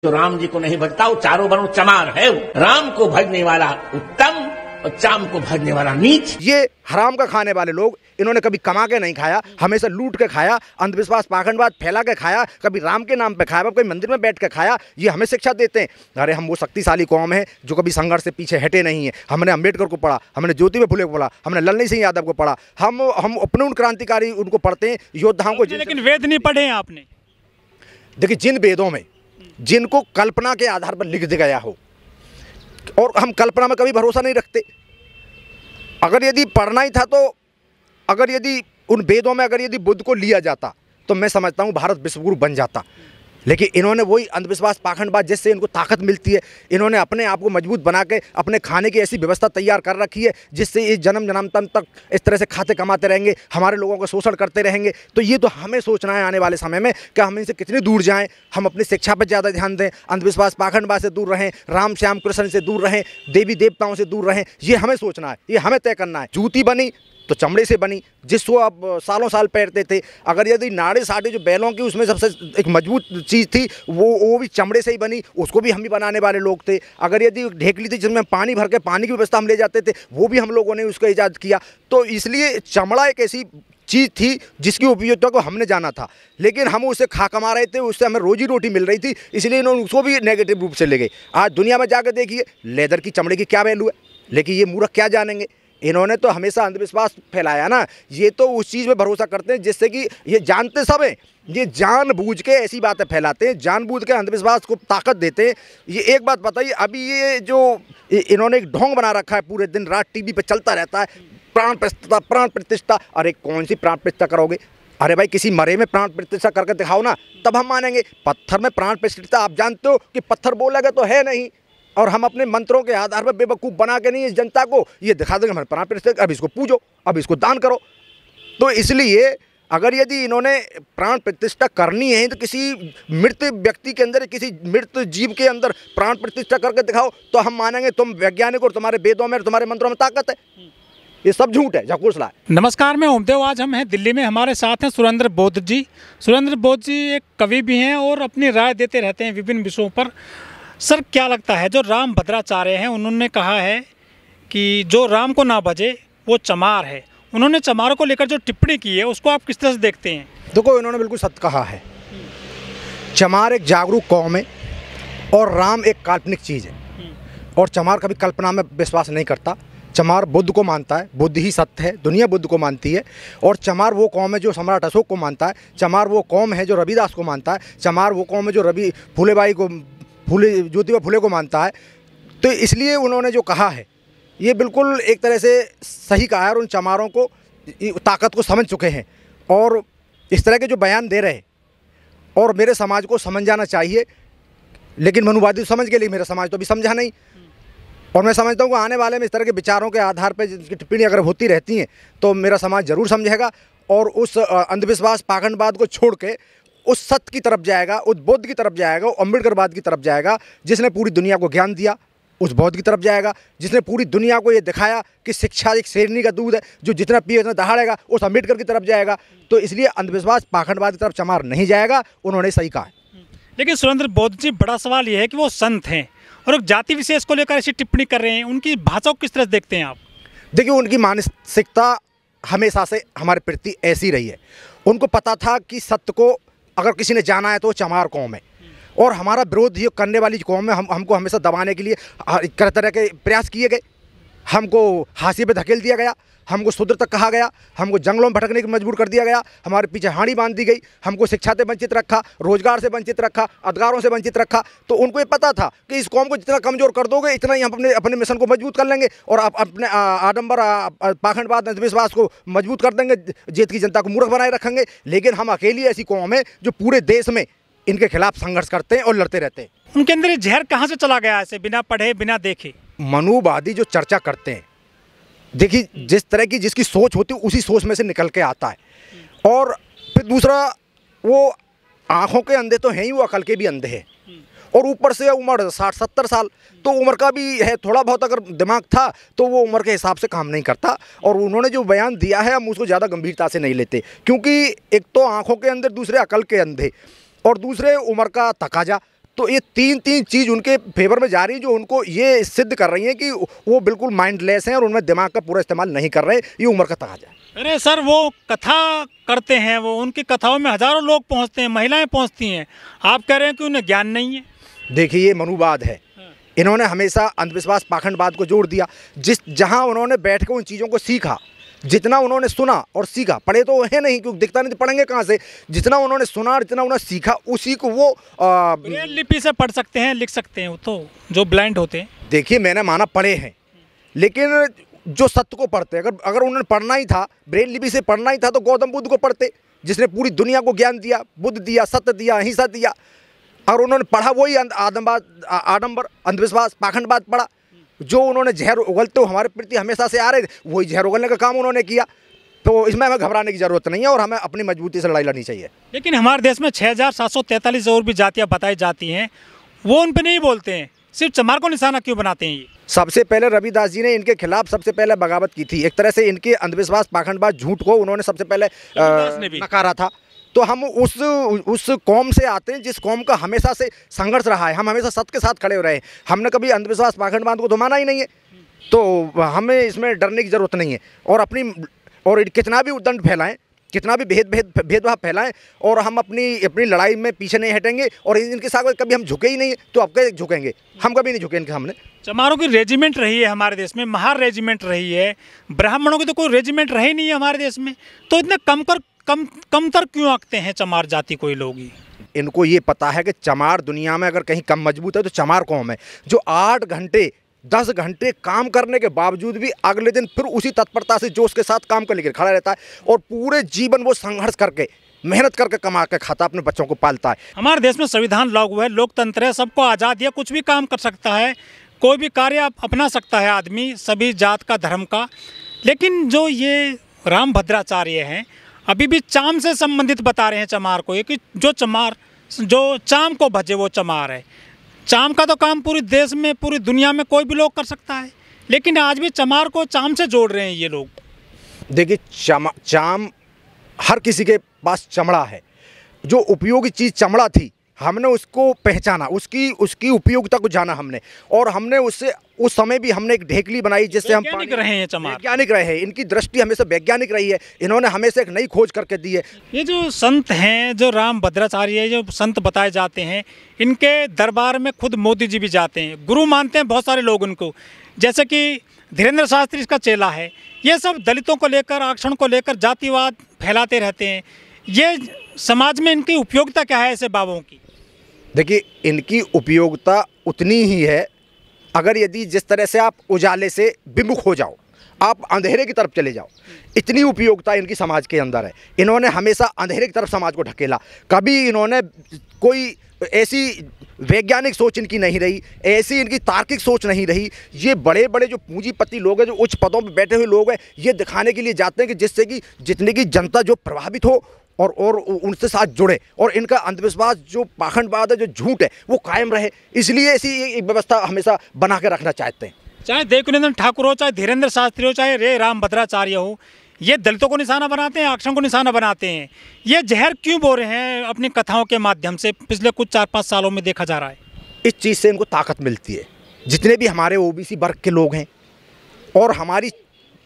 जो राम जी को नहीं भजता वो चारों वर्णों चमार है। वो राम को भजने वाला उत्तम और चाम को भजने वाला नीच। ये हराम का खाने वाले लोग, इन्होंने कभी कमा के नहीं खाया, हमेशा लूट के खाया, अंधविश्वास पाखंडवाद फैला के खाया, कभी राम के नाम पे खाया, कोई मंदिर में बैठ के खाया। ये हमें शिक्षा देते हैं। अरे हम वो शक्तिशाली कौम है जो कभी संघर्ष से पीछे हटे नहीं है। हमने अम्बेडकर को पढ़ा, हमने ज्योतिबा फुले को पढ़ा, हमने लल्लई सिंह यादव को पढ़ा, हम अपने उन क्रांतिकारी उनको पढ़ते हैं, योद्धाओं को। लेकिन वेद नहीं पढ़े हैं आपने। देखिए, जिन वेदों में जिनको कल्पना के आधार पर लिख दिया गया हो, और हम कल्पना में कभी भरोसा नहीं रखते। अगर यदि पढ़ना ही था तो अगर यदि उन वेदों में अगर यदि बुद्ध को लिया जाता तो मैं समझता हूँ भारत विश्वगुरु बन जाता। लेकिन इन्होंने वही अंधविश्वास पाखंडवाद जिससे इनको ताकत मिलती है, इन्होंने अपने आप को मजबूत बना के अपने खाने की ऐसी व्यवस्था तैयार कर रखी है जिससे ये जन्म जन्मांतर तक इस तरह से खाते कमाते रहेंगे, हमारे लोगों का शोषण करते रहेंगे। तो ये तो हमें सोचना है आने वाले समय में कि हम इनसे कितनी दूर जाएं, हम अपनी शिक्षा पर ज़्यादा ध्यान दें, अंधविश्वास पाखंडवाद से दूर रहें, राम श्याम कृष्ण से दूर रहें, देवी देवताओं से दूर रहें। ये हमें सोचना है, ये हमें तय करना है। जूती बनी तो चमड़े से बनी, जिसको आप सालों साल पहनते थे। अगर यदि नाड़े साड़े जो बैलों की उसमें सबसे एक मजबूत चीज़ थी वो भी चमड़े से ही बनी, उसको भी हम ही बनाने वाले लोग थे। अगर यदि ढेकली थी जिसमें पानी भर के पानी की व्यवस्था हम ले जाते थे, वो भी हम लोगों ने उसका ईजाद किया। तो इसलिए चमड़ा एक ऐसी चीज़ थी जिसकी उपयोगिता को हमने जाना था, लेकिन हम उससे खा कमा रहे थे, उससे हमें रोजी रोटी मिल रही थी, इसलिए इन्होंने उसको भी नेगेटिव रूप से ले गए। आज दुनिया में जाकर देखिए लेदर की चमड़े की क्या वैल्यू है, लेकिन ये मूर्ख क्या जानेंगे। इन्होंने तो हमेशा अंधविश्वास फैलाया ना। ये तो उस चीज़ में भरोसा करते हैं जिससे कि ये जानते सब हैं, ये जानबूझ के ऐसी बातें फैलाते हैं, जानबूझ के अंधविश्वास को ताकत देते हैं। ये एक बात बताइए, अभी ये जो इन्होंने एक ढोंग बना रखा है, पूरे दिन रात टीवी पे चलता रहता है, प्राण प्रतिष्ठा। अरे कौन सी प्राण प्रतिष्ठा करोगे? अरे भाई किसी मरे में प्राण प्रतिष्ठा करके दिखाओ ना, तब हम मानेंगे। पत्थर में प्राण प्रतिष्ठा आप जानते हो कि पत्थर बोलेगा तो है नहीं, और हम अपने मंत्रों के आधार पर बेवकूफ़ बना के नहीं इस जनता को ये दिखा देंगे हमारे प्राण प्रतिष्ठा, अब इसको पूजो, अब इसको दान करो। तो इसलिए अगर यदि इन्होंने प्राण प्रतिष्ठा करनी है तो किसी मृत व्यक्ति के अंदर, किसी मृत जीव के अंदर प्राण प्रतिष्ठा करके दिखाओ, तो हम मानेंगे तुम वैज्ञानिक और तुम्हारे वेदों में, तुम्हारे मंत्रों में ताकत है। ये सब झूठ है, झकूसला है। नमस्कार, मैं ओमदेव। आज हम हैं दिल्ली में, हमारे साथ हैं सुरेंद्र बौद्ध जी। सुरेंद्र बौद्ध जी एक कवि भी हैं और अपनी राय देते रहते हैं विभिन्न विषयों पर। सर, क्या लगता है, जो राम भद्राचार्य हैं उन्होंने कहा है कि जो राम को ना भजे वो चमार है, उन्होंने चमारों को लेकर जो टिप्पणी की है उसको आप किस तरह से देखते हैं? देखो, इन्होंने बिल्कुल सत्य कहा है। चमार एक जागरूक कौम है और राम एक काल्पनिक चीज़ है, और चमार कभी कल्पना में विश्वास नहीं करता। चमार बुद्ध को मानता है, बुद्ध ही सत्य है, दुनिया बुद्ध को मानती है। और चमार वो कौम है जो सम्राट अशोक को मानता है, चमार वो कौम है जो रविदास को मानता है, चमार वो कौम है जो ज्योतिबा फुले को मानता है। तो इसलिए उन्होंने जो कहा है ये बिल्कुल एक तरह से सही कहा है, और उन चमारों को ताकत को समझ चुके हैं और इस तरह के जो बयान दे रहे हैं, और मेरे समाज को समझ जाना चाहिए। लेकिन मनुवादी समझ के लिए मेरा समाज तो अभी समझा नहीं, और मैं समझता हूँ कि आने वाले में इस तरह के विचारों के आधार पर जिनकी टिप्पणी अगर होती रहती हैं तो मेरा समाज ज़रूर समझेगा, और उस अंधविश्वास पाखंडवाद को छोड़ के उस सत्य की तरफ जाएगा, उस बुद्ध की तरफ जाएगा, अम्बेडकरवाद की तरफ जाएगा, जिसने पूरी दुनिया को ज्ञान दिया। उस बौद्ध की तरफ जाएगा जिसने पूरी दुनिया को ये दिखाया कि शिक्षा एक शेरनी का दूध है, जो जितना पिए उतना दहाड़ेगा। उस अम्बेडकर की तरफ जाएगा। तो इसलिए अंधविश्वास पाखंडवाद की तरफ चमार नहीं जाएगा, उन्होंने सही कहा है। लेकिन सुरेंद्र बौद्ध जी, बड़ा सवाल ये है कि वो संत हैं और एक जाति विशेष को लेकर ऐसी टिप्पणी कर रहे हैं, उनकी भाषा को किस तरह से देखते हैं आप? देखिए, उनकी मानसिकता हमेशा से हमारे प्रति ऐसी रही है। उनको पता था कि सत्य को अगर किसी ने जाना है तो चमार कौम है, और हमारा विरोध ये करने वाली कौम है। हमको हमेशा दबाने के लिए तरह तरह के प्रयास किए गए, हमको हाशिए पे धकेल दिया गया, हमको शूद्र तक कहा गया, हमको जंगलों में भटकने की मजबूर कर दिया गया, हमारे पीछे हाड़ी बांध दी गई, हमको शिक्षा से वंचित रखा, रोजगार से वंचित रखा, अधिकारों से वंचित रखा। तो उनको ये पता था कि इस कौम को जितना कमज़ोर कर दोगे इतना ही हम अपने मिशन को मजबूत कर लेंगे, और अपने आडंबर पाखंडवाद अंधविश्वास को मजबूत कर देंगे, जीत की जनता को मूर्ख बनाए रखेंगे। लेकिन हम अकेली ऐसी कौम है जो पूरे देश में इनके खिलाफ संघर्ष करते हैं और लड़ते रहते हैं। उनके अंदर जहर कहाँ से चला गया ऐसे, बिना पढ़े बिना देखे? मनुवादी जो चर्चा करते हैं, देखिए जिस तरह की जिसकी सोच होती है उसी सोच में से निकल के आता है। और फिर दूसरा, वो आँखों के अंधे तो हैं ही, वो अकल के भी अंधे हैं। और ऊपर से उम्र 60-70 साल, तो उम्र का भी है, थोड़ा बहुत अगर दिमाग था तो वो उम्र के हिसाब से काम नहीं करता। और उन्होंने जो बयान दिया है हम उसको ज़्यादा गंभीरता से नहीं लेते, क्योंकि एक तो आँखों के अंदर, दूसरे अकल के अंधे, और दूसरे उम्र का तकाजा। तो ये तीन चीज़ उनके फेवर में जा रही है, जो उनको ये सिद्ध कर रही हैं कि वो बिल्कुल माइंडलेस हैं और उनमें दिमाग का पूरा इस्तेमाल नहीं कर रहे। ये उम्र का तकाजा है। अरे सर, वो कथा करते हैं, वो उनकी कथाओं में हज़ारों लोग पहुंचते हैं, महिलाएं पहुंचती हैं। आप कह रहे हैं कि उन्हें ज्ञान नहीं है। देखिए, ये मनुवाद है। इन्होंने हमेशा अंधविश्वास पाखंडवाद को जोड़ दिया। जहां उन्होंने बैठ कर उन चीज़ों को सीखा, जितना उन्होंने सुना और सीखा, पढ़े तो है नहीं क्योंकि दिखता नहीं तो पढ़ेंगे कहाँ से। जितना उन्होंने सुना और जितना उन्होंने सीखा, उसी को वो ब्रेल लिपि से पढ़ सकते हैं, लिख सकते हैं, वो तो जो ब्लाइंड होते हैं। देखिए, मैंने माना पढ़े हैं, लेकिन जो सत्य को पढ़ते, अगर उन्होंने पढ़ना ही था, ब्रेल लिपि से पढ़ना ही था, तो गौतम बुद्ध को पढ़ते, जिसने पूरी दुनिया को ज्ञान दिया, बुद्ध दिया, सत्य दिया, अहिंसा दिया। और उन्होंने पढ़ा वही आडंबर, अंधविश्वास, पाखंडवाद पढ़ा। जो उन्होंने जहर उगलते हमारे प्रति हमेशा से आ रहे थे, वही जहर उगलने का काम उन्होंने किया। तो इसमें हमें घबराने की जरूरत नहीं है और हमें अपनी मजबूती से लड़ाई लड़नी चाहिए। लेकिन हमारे देश में 6743 और भी जातियाँ बताई जाती हैं, वो उन पर नहीं बोलते हैं, सिर्फ चमार को निशाना क्यों बनाते हैं? ये सबसे पहले रविदास जी ने इनके खिलाफ सबसे पहले बगावत की थी। एक तरह से इनके अंधविश्वास, पाखंडवाद, झूठ को उन्होंने सबसे पहले नकारा था। तो हम उस कौम से आते हैं जिस कौम का हमेशा से संघर्ष रहा है। हम हमेशा सत्य के साथ खड़े रहे, हमने कभी अंधविश्वास, पाखंडवाद को दबाना ही नहीं है। तो हमें इसमें डरने की ज़रूरत नहीं है। और कितना भी उद्दंड फैलाएं, कितना भी भेदभाव फैलाएं, और हम अपनी लड़ाई में पीछे नहीं हटेंगे। और इनके साथ कभी हम झुके ही नहीं, तो अब कैसे झुकेंगे? हम कभी नहीं झुके इनके सामने। चमारों की रेजिमेंट रही है हमारे देश में, महार रेजिमेंट रही है। ब्राह्मणों की तो कोई रेजिमेंट रही नहीं है हमारे देश में। तो इतने कमतर क्यों आंकते हैं चमार जाति कोई लोग ही? इनको ये पता है कि चमार दुनिया में अगर कहीं कम मजबूत है तो चमार कौम है, जो 8 घंटे 10 घंटे काम करने के बावजूद भी अगले दिन फिर उसी तत्परता से जोश के साथ काम कर लेकर खड़ा रहता है। और पूरे जीवन वो संघर्ष करके, मेहनत करके कमा के खाता, अपने बच्चों को पालता है। हमारे देश में संविधान लागू है, लोकतंत्र है, सबको आज़ादी है, कुछ भी काम कर सकता है, कोई भी कार्य अपना सकता है आदमी, सभी जात का, धर्म का। लेकिन जो ये राम भद्राचार्य हैं, अभी भी चाम से संबंधित बता रहे हैं चमार को, ये कि जो चाम को भजे वो चमार है। चाम का तो काम पूरे देश में, पूरी दुनिया में कोई भी लोग कर सकता है, लेकिन आज भी चमार को चाम से जोड़ रहे हैं ये लोग। देखिए, चाम हर किसी के पास चमड़ा है। जो उपयोगी चीज़ चमड़ा थी, हमने उसको पहचाना, उसकी उपयोगिता को जाना हमने। और हमने उससे उस समय भी हमने एक ढेकली बनाई जिससे हम वैज्ञानिक रहे हैं चमार, वैज्ञानिक रहे हैं। इनकी दृष्टि हमेशा वैज्ञानिक रही है। इन्होंने हमेशा एक नई खोज करके दी है। ये जो संत हैं, जो राम भद्राचार्य, जो संत बताए जाते हैं, इनके दरबार में खुद मोदी जी भी जाते हैं, गुरु मानते हैं बहुत सारे लोग उनको। जैसे कि धीरेन्द्र शास्त्री इसका चेला है। ये सब दलितों को लेकर, आरक्षण को लेकर जातिवाद फैलाते रहते हैं। ये समाज में इनकी उपयोगिता क्या है ऐसे बाबों की? देखिए, इनकी उपयोगिता उतनी ही है अगर यदि जिस तरह से आप उजाले से विमुख हो जाओ, आप अंधेरे की तरफ चले जाओ, इतनी उपयोगिता इनकी समाज के अंदर है। इन्होंने हमेशा अंधेरे की तरफ समाज को ढकेला। कभी इन्होंने कोई ऐसी वैज्ञानिक सोच इनकी नहीं रही, ऐसी इनकी तार्किक सोच नहीं रही। ये बड़े बड़े जो पूंजीपति लोग हैं, जो उच्च पदों पर बैठे हुए लोग हैं, ये दिखाने के लिए जाते हैं कि जिससे कि जितने की जनता जो प्रभावित हो और उनसे साथ जुड़े, और इनका अंधविश्वास, जो पाखंडवाद है, जो झूठ है, वो कायम रहे। इसलिए ऐसी एक व्यवस्था हमेशा बना के रखना चाहते हैं। चाहे देवकीनंदन ठाकुर हो, चाहे धीरेन्द्र शास्त्री हो, चाहे रे राम भद्राचार्य हो, ये दलितों को निशाना बनाते हैं, आरक्षण को निशाना बनाते हैं। ये जहर क्यों बो रहे हैं अपनी कथाओं के माध्यम से? पिछले कुछ 4-5 सालों में देखा जा रहा है। इस चीज़ से इनको ताकत मिलती है। जितने भी हमारे ओबीसी वर्ग के लोग हैं, और हमारी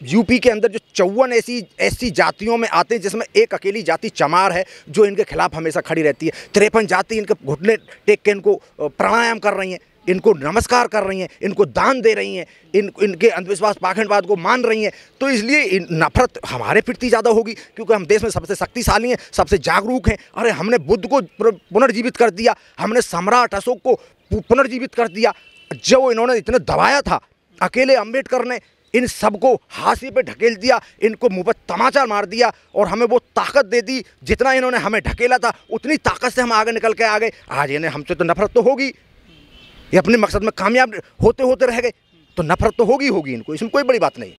यूपी के अंदर जो 54 ऐसी जातियों में आते हैं, जिसमें एक अकेली जाति चमार है जो इनके खिलाफ हमेशा खड़ी रहती है। 53 जाति इनके घुटने टेक के इनको प्राणायाम कर रही हैं, इनको नमस्कार कर रही हैं, इनको दान दे रही हैं, इनके अंधविश्वास, पाखंडवाद को मान रही हैं। तो इसलिए नफरत हमारे प्रति ज़्यादा होगी, क्योंकि हम देश में सबसे शक्तिशाली हैं, सबसे जागरूक हैं। अरे, हमने बुद्ध को पुनर्जीवित कर दिया, हमने सम्राट अशोक को पुनर्जीवित कर दिया। जो इन्होंने इतना दबाया था, अकेले अम्बेडकर ने इन सबको हाशिए पे ढकेल दिया, इनको मुंह पर तमाचा मार दिया और हमें वो ताकत दे दी। जितना इन्होंने हमें ढकेला था, उतनी ताकत से हम आगे निकल के आ गए। आज इन्हें हमसे तो नफरत तो होगी, ये अपने मकसद में कामयाब होते होते रह गए, तो नफरत तो होगी इनको, इसमें कोई बड़ी बात नहीं।